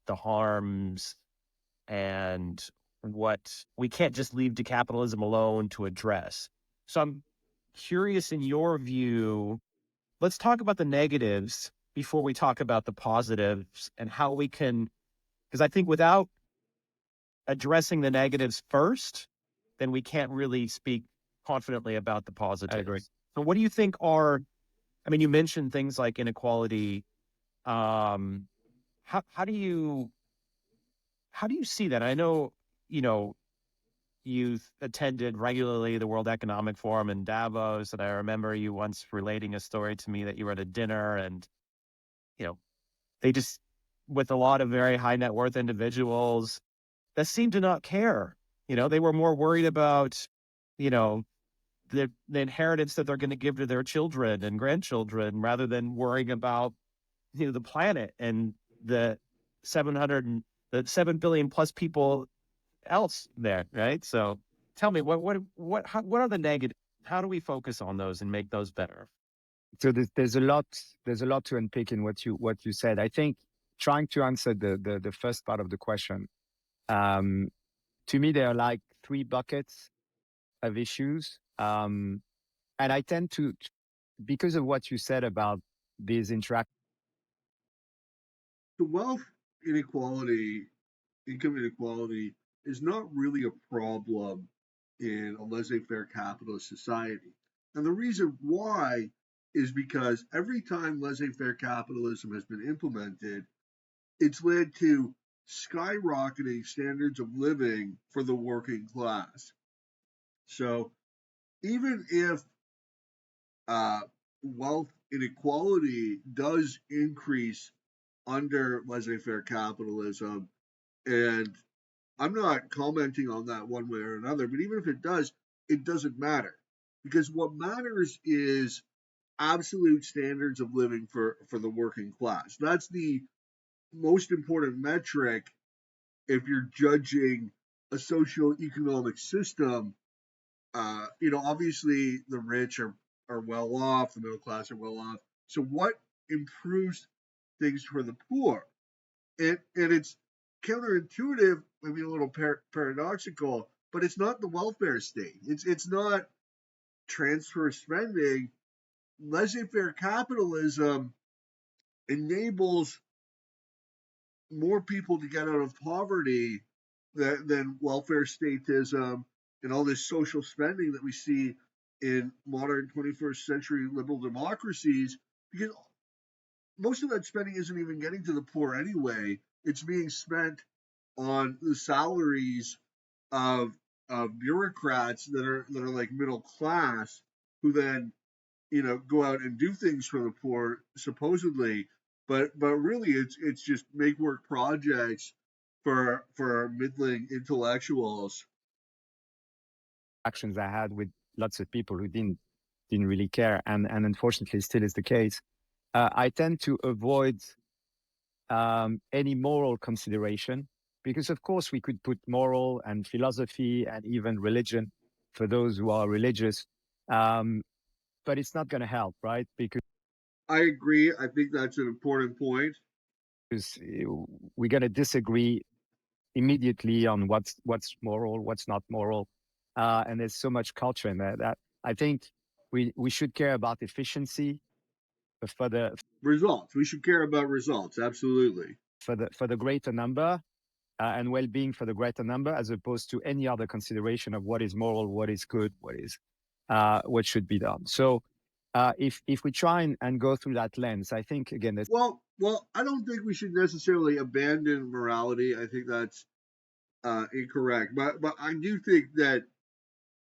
the harms and what we can't just leave to capitalism alone to address. So I'm curious, in your view, let's talk about the negatives before we talk about the positives and how we can, because I think without addressing the negatives first, then we can't really speak confidently about the I agree. positives. So what do you think are, I mean, you mentioned things like inequality. Um, how do you see that? I know, you know, you've attended regularly the World Economic Forum in Davos, and I remember you once relating a story to me that you were at a dinner and, you know, they just, with a lot of very high net worth individuals that seemed to not care. You know, they were more worried about, you know, the inheritance that they're going to give to their children and grandchildren rather than worrying about, you know, the planet and the 7 billion plus people else there, right? So tell me, what are the negatives? How do we focus on those and make those better? So there's a lot to unpick in what you said. I think trying to answer the first part of the question, um, to me, there are like three buckets of issues. And I tend to, because of what you said about these interact. The wealth inequality, income inequality, is not really a problem in a laissez faire capitalist society. And the reason why is because every time laissez faire capitalism has been implemented, it's led to skyrocketing standards of living for the working class. So even if uh, wealth inequality does increase under laissez faire capitalism, and I'm not commenting on that one way or another, but even if it doesn't matter. Because what matters is absolute standards of living for the working class. That's the most important metric if you're judging a socio-economic system. Obviously the rich are well off, the middle class are well off. So what improves things for the poor? And it's counterintuitive, maybe a little paradoxical, but it's not the welfare state. It's not transfer spending. Laissez-faire capitalism enables more people to get out of poverty than welfare statism and all this social spending that we see in modern 21st century liberal democracies, because most of that spending isn't even getting to the poor anyway. It's being spent on the salaries of bureaucrats that are like middle class, who then go out and do things for the poor supposedly, but really it's just make work projects for middling intellectuals. Actions I had with lots of people who didn't really care, and unfortunately still is the case. I tend to avoid any moral consideration, because of course we could put moral and philosophy and even religion for those who are religious, but it's not going to help, right? I agree. I think that's an important point. Because we're going to disagree immediately on what's moral, what's not moral, and there's so much culture in there that I think we should care about efficiency for the Results. We should care about results. Absolutely. for the greater number, and well-being for the greater number, as opposed to any other consideration of what is moral, what is good, what should be done. So if we try and go through that lens, I think again there's Well, I don't think we should necessarily abandon morality. I think that's incorrect. But I do think that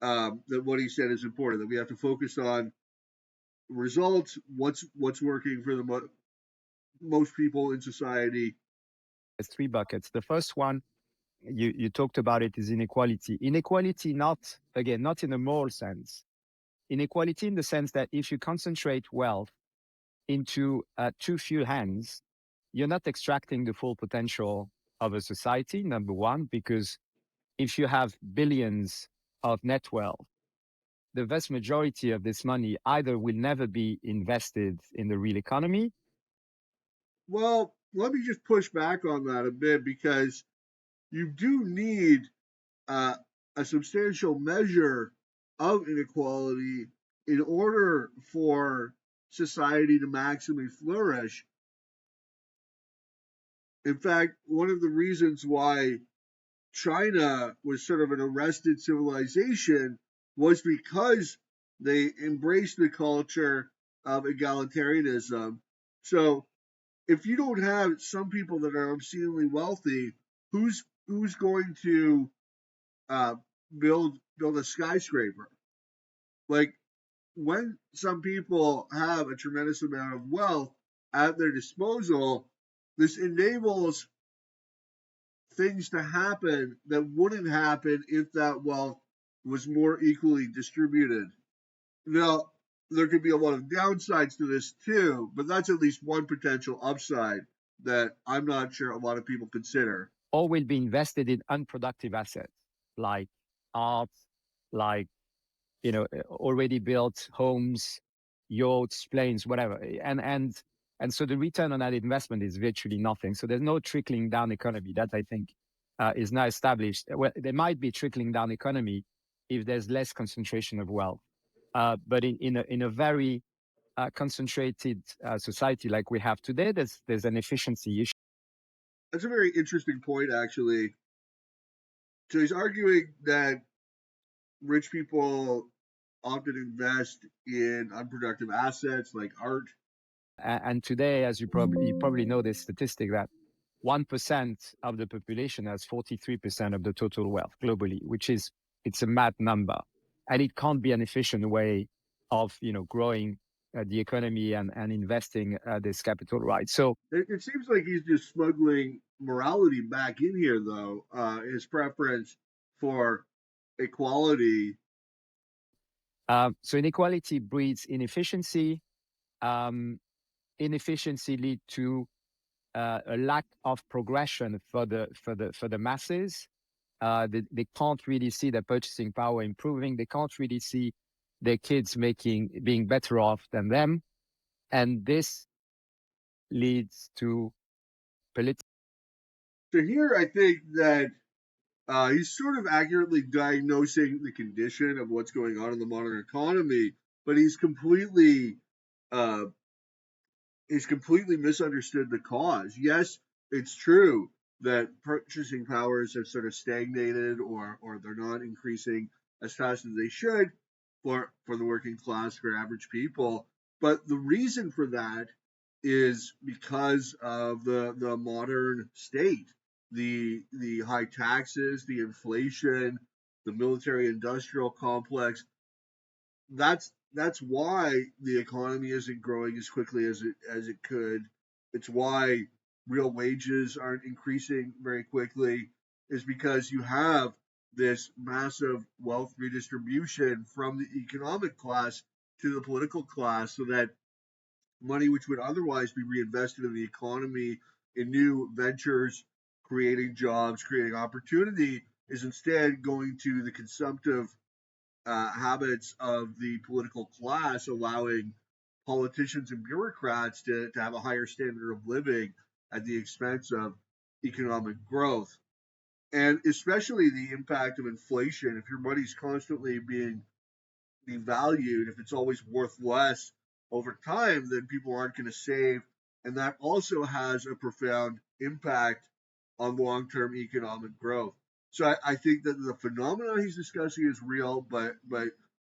what he said is important. That we have to focus on results. What's working for the most people in society. three buckets. The first one, you talked about it, is inequality. Inequality, not in a moral sense. Inequality in the sense that if you concentrate wealth into too few hands, you're not extracting the full potential of a society, number one, because if you have billions of net wealth, the vast majority of this money either will never be invested in the real economy. Well, let me just push back on that a bit, because you do need uh, a substantial measure of inequality in order for society to maximally flourish. In fact, one of the reasons why China was sort of an arrested civilization was because they embraced the culture of egalitarianism. So if you don't have some people that are obscenely wealthy, who's going to uh, build a skyscraper? Like, when some people have a tremendous amount of wealth at their disposal, this enables things to happen that wouldn't happen if that wealth was more equally distributed. Now, there could be a lot of downsides to this too, but that's at least one potential upside that I'm not sure a lot of people consider. Or will be invested in unproductive assets like art, like already built homes, yachts, planes, whatever. And so the return on that investment is virtually nothing. So there's no trickling down economy. That, I think, is now established. Well, there might be trickling down economy if there's less concentration of wealth. But in a very concentrated society like we have today, there's an efficiency issue. That's a very interesting point, actually. So he's arguing that rich people often invest in unproductive assets like art. And today, as you probably know this statistic, that 1% of the population has 43% of the total wealth globally, it's a mad number. And it can't be an efficient way of growing the economy and investing this capital, right? So It seems like he's just smuggling morality back in here, though. His preference for equality. So inequality breeds inefficiency. Inefficiency lead to a lack of progression for the masses. They can't really see their purchasing power improving. They can't really see their kids being better off than them, and this leads to political. So here, I think that he's sort of accurately diagnosing the condition of what's going on in the modern economy, but uh, he's completely misunderstood the cause. Yes, it's true that purchasing powers have sort of stagnated, or they're not increasing as fast as they should for the working class, for average people. But the reason for that is because of the modern state, the high taxes, the inflation, the military industrial complex. That's why the economy isn't growing as quickly as it could. It's why real wages aren't increasing very quickly, is because you have this massive wealth redistribution from the economic class to the political class, so that money which would otherwise be reinvested in the economy, in new ventures, creating jobs, creating opportunity, is instead going to the consumptive habits of the political class, allowing politicians and bureaucrats to have a higher standard of living at the expense of economic growth. And especially the impact of inflation. If your money's constantly being devalued, if it's always worth less over time, then people aren't going to save. And that also has a profound impact on long term economic growth. So I think that the phenomenon he's discussing is real, but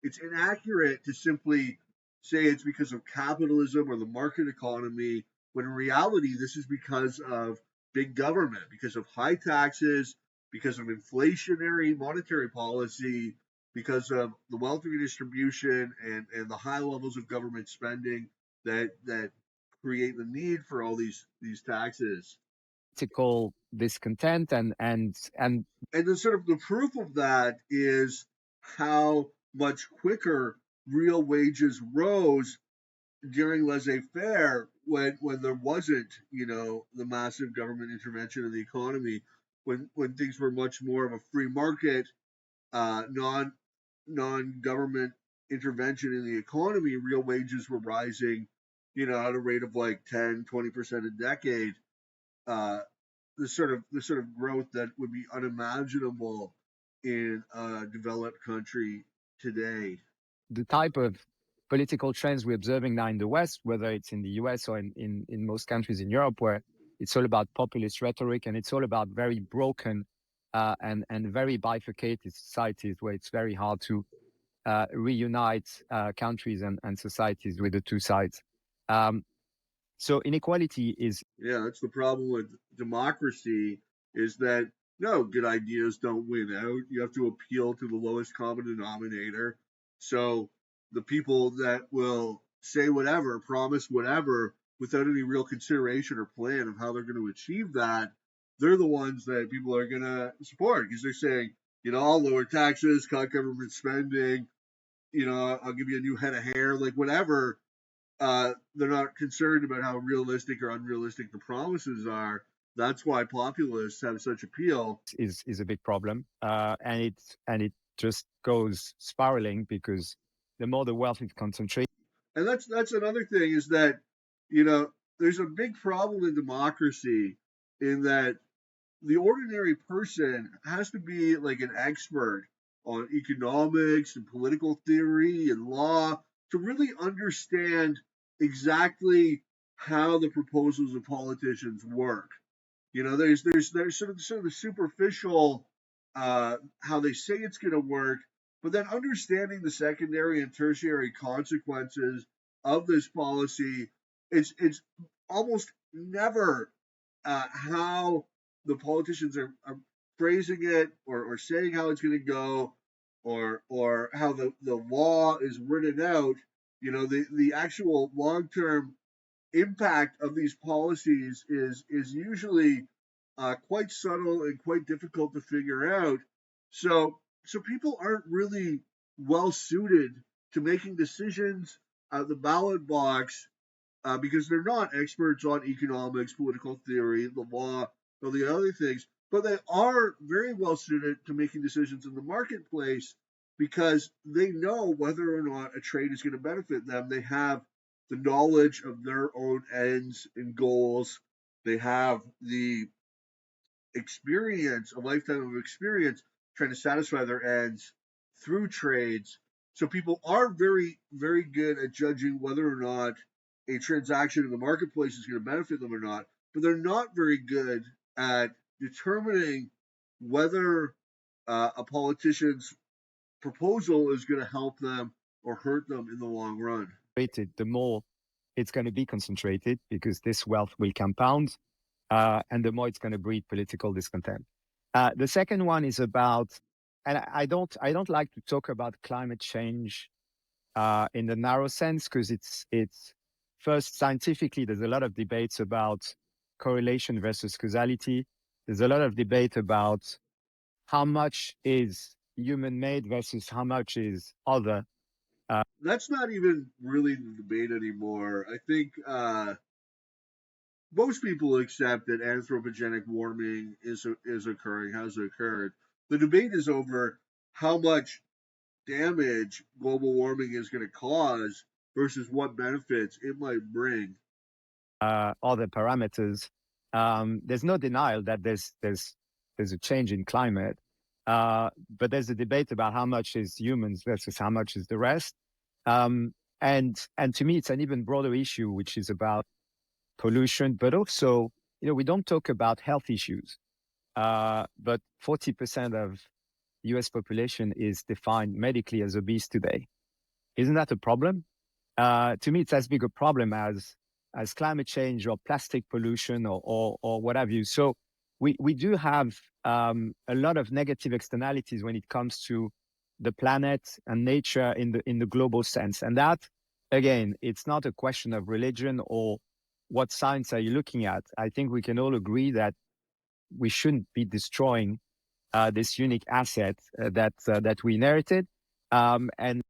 it's inaccurate to simply say it's because of capitalism or the market economy, when in reality, this is because of big government, because of high taxes, because of inflationary monetary policy, because of the wealth redistribution and the high levels of government spending that create the need for all these taxes. Political discontent and And then sort of the proof of that is how much quicker real wages rose during laissez-faire, when there wasn't, the massive government intervention in the economy, when things were much more of a free market, non government intervention in the economy. Real wages were rising, at a rate of like 10, 20% a decade. uh, the sort of growth that would be unimaginable in a developed country today. The type of political trends we're observing now in the West, whether it's in the US or in most countries in Europe, where it's all about populist rhetoric and it's all about very broken and very bifurcated societies where it's very hard to reunite countries and societies with the two sides. So inequality is Yeah, that's the problem with democracy is that no, good ideas don't win out. You have to appeal to the lowest common denominator. So the people that will say whatever, promise whatever without any real consideration or plan of how they're going to achieve that, they're the ones that people are going to support because they're saying, I'll lower taxes, cut government spending, I'll give you a new head of hair, like whatever. They're not concerned about how realistic or unrealistic the promises are. That's why populists have such appeal. is a big problem, and it just goes spiraling because the more the wealth is concentrated. And that's another thing is that you know there's a big problem in democracy in that the ordinary person has to be like an expert on economics and political theory and law to really understand exactly how the proposals of politicians work. There's sort of the superficial how they say it's going to work, but then understanding the secondary and tertiary consequences of this policy, it's almost never how the politicians are phrasing it or saying how it's going to go or how the law is written out. The actual long term impact of these policies is usually quite subtle and quite difficult to figure out. So people aren't really well suited to making decisions at the ballot box because they're not experts on economics, political theory, the law, or the other things, but they are very well suited to making decisions in the marketplace because they know whether or not a trade is going to benefit them. They have the knowledge of their own ends and goals. They have the experience, a lifetime of experience trying to satisfy their ends through trades. So people are very, very good at judging whether or not a transaction in the marketplace is going to benefit them or not, but they're not very good at determining whether a politician's proposal is going to help them or hurt them in the long run. The more it's going to be concentrated because this wealth will compound, and the more it's going to breed political discontent. The second one is about, and I don't like to talk about climate change in the narrow sense because it's first scientifically there's a lot of debates about correlation versus causality. There's a lot of debate about how much is human made versus how much is other. That's not even really the debate anymore. I think most people accept that anthropogenic warming is occurring, has occurred. The debate is over how much damage global warming is going to cause versus what benefits it might bring. Other parameters. There's no denial that there's a change in climate, but there's a debate about how much is humans versus how much is the rest. And to me, it's an even broader issue, which is about pollution, but also, we don't talk about health issues, but 40% of US population is defined medically as obese today. Isn't that a problem? To me, it's as big a problem as climate change or plastic pollution or what have you. So we do have a lot of negative externalities when it comes to the planet and nature in the global sense. And that, again, it's not a question of religion or what science are you looking at. I think we can all agree that we shouldn't be destroying this unique asset that we inherited. And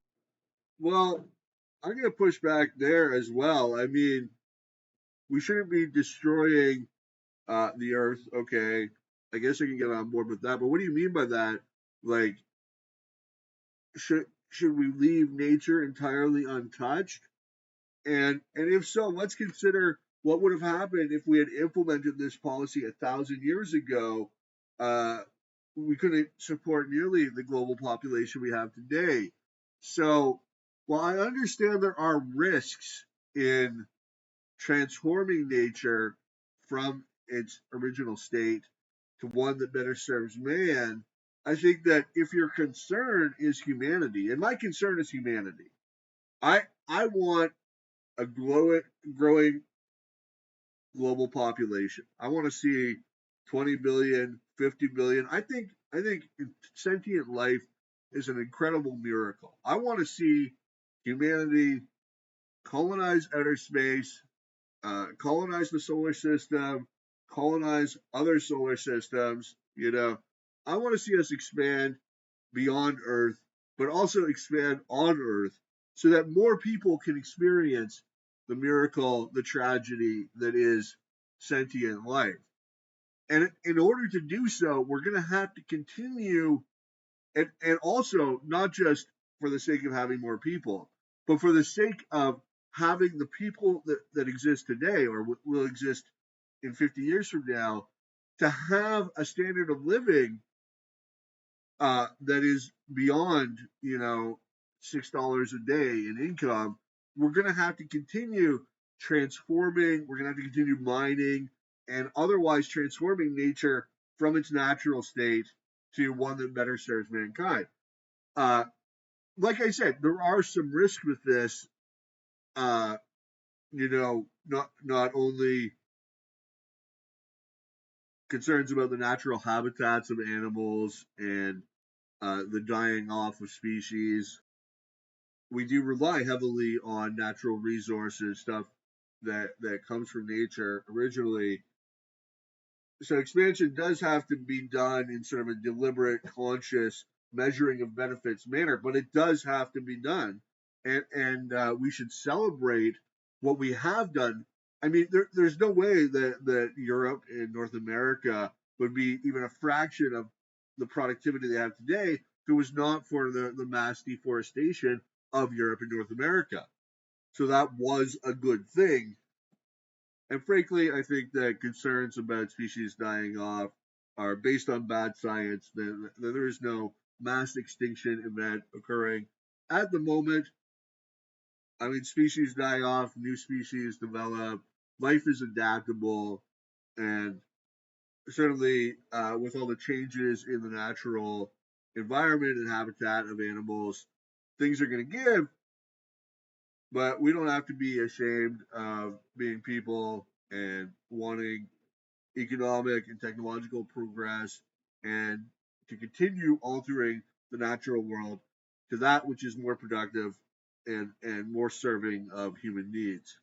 Well, I'm going to push back there as well. I mean, we shouldn't be destroying the earth. Okay, I guess I can get on board with that. But what do you mean by that? Like, should we leave nature entirely untouched? And if so, let's consider what would have happened if we had implemented this policy 1,000 years ago? We couldn't support nearly the global population we have today. So while I understand there are risks in transforming nature from its original state to one that better serves man, I think that if your concern is humanity, and my concern is humanity, I want a growing global population. I want to see 20 billion, 50 billion. I think sentient life is an incredible miracle. I want to see humanity colonize outer space, colonize the solar system, colonize other solar systems. I want to see us expand beyond Earth, but also expand on Earth so that more people can experience the miracle, the tragedy that is sentient life. And in order to do so, we're going to have to continue, and also not just for the sake of having more people, but for the sake of having the people that exist today or will exist in 50 years from now to have a standard of living that is beyond, $6 a day in income. We're going to have to continue transforming. We're going to have to continue mining and otherwise transforming nature from its natural state to one that better serves mankind. Uh, like I said, there are some risks with this. Not only concerns about the natural habitats of animals and the dying off of species. We do rely heavily on natural resources, stuff that comes from nature originally. So expansion does have to be done in sort of a deliberate, conscious measuring of benefits manner, but it does have to be done, and we should celebrate what we have done. I mean, there's no way that Europe and North America would be even a fraction of the productivity they have today if it was not for the mass deforestation of Europe and North America. So that was a good thing. And frankly, I think that concerns about species dying off are based on bad science. There is no mass extinction event occurring at the moment. I mean, species die off, new species develop, life is adaptable, and certainly with all the changes in the natural environment and habitat of animals, things are going to give. But we don't have to be ashamed of being people and wanting economic and technological progress and to continue altering the natural world to that which is more productive and more serving of human needs.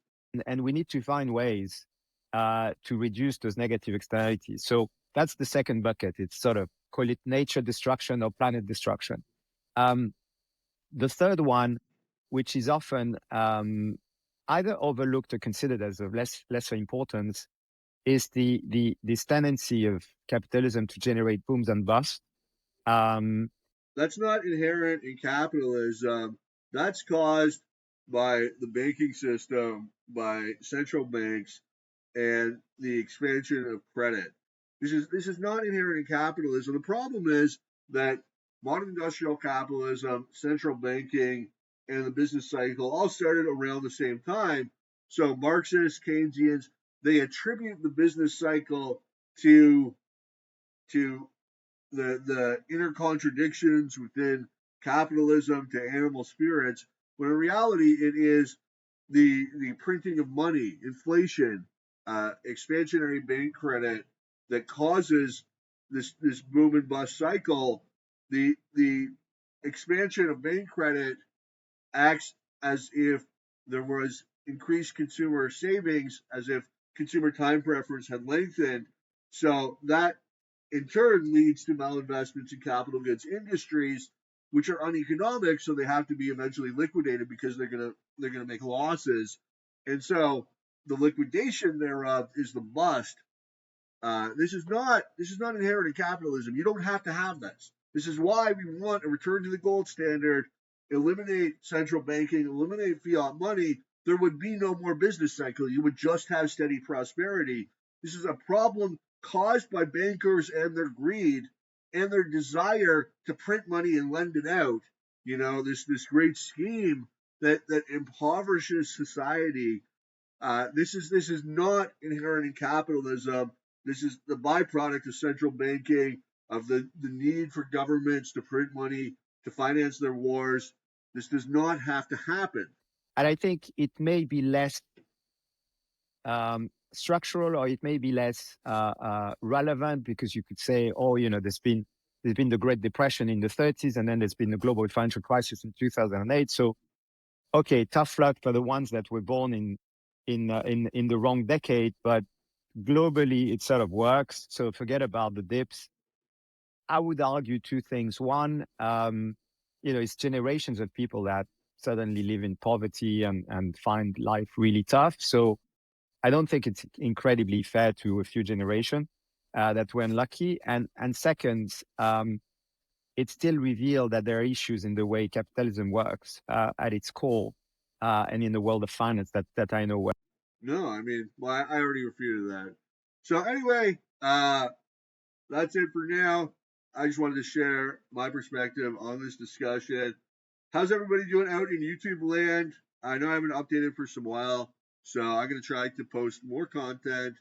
And we need to find ways to reduce those negative externalities. So that's the second bucket. It's sort of call it nature destruction or planet destruction. The third one, which is often either overlooked or considered as of lesser importance, is this tendency of capitalism to generate booms and busts. That's not inherent in capitalism. That's caused by the banking system, by central banks, and the expansion of credit. This is not inherent in capitalism. The problem is that modern industrial capitalism, central banking, and the business cycle all started around the same time. So Marxists, Keynesians, they attribute the business cycle to to the inner contradictions within capitalism to animal spirits, when in reality it is the printing of money, inflation, expansionary bank credit that causes this boom and bust cycle. The expansion of bank credit acts as if there was increased consumer savings, as if consumer time preference had lengthened. So that in turn leads to malinvestments in capital goods industries, which are uneconomic, so they have to be eventually liquidated because they're gonna make losses. And so the liquidation thereof is the bust. This is not inherent in capitalism. You don't have to have this. This is why we want a return to the gold standard, eliminate central banking, eliminate fiat money, there would be no more business cycle. You would just have steady prosperity. This is a problem caused by bankers and their greed and their desire to print money and lend it out. You know, this great scheme that impoverishes society. This is not inherent in capitalism. This is the byproduct of central banking, of the need for governments to print money to finance their wars. This does not have to happen. And I think it may be less structural, or it may be less relevant, because you could say, oh, there's been the Great Depression in the 30s, and then there's been the global financial crisis in 2008. So, okay, tough luck for the ones that were born in the wrong decade, but globally it sort of works. So forget about the dips. I would argue two things. One, it's generations of people that suddenly live in poverty and find life really tough. So I don't think it's incredibly fair to a few generations that were unlucky. And second, it still revealed that there are issues in the way capitalism works at its core, and in the world of finance that I know well. No, I mean, well, I already refuted that. So anyway, that's it for now. I just wanted to share my perspective on this discussion. How's everybody doing out in YouTube land? I know I haven't updated for some while, so I'm going to try to post more content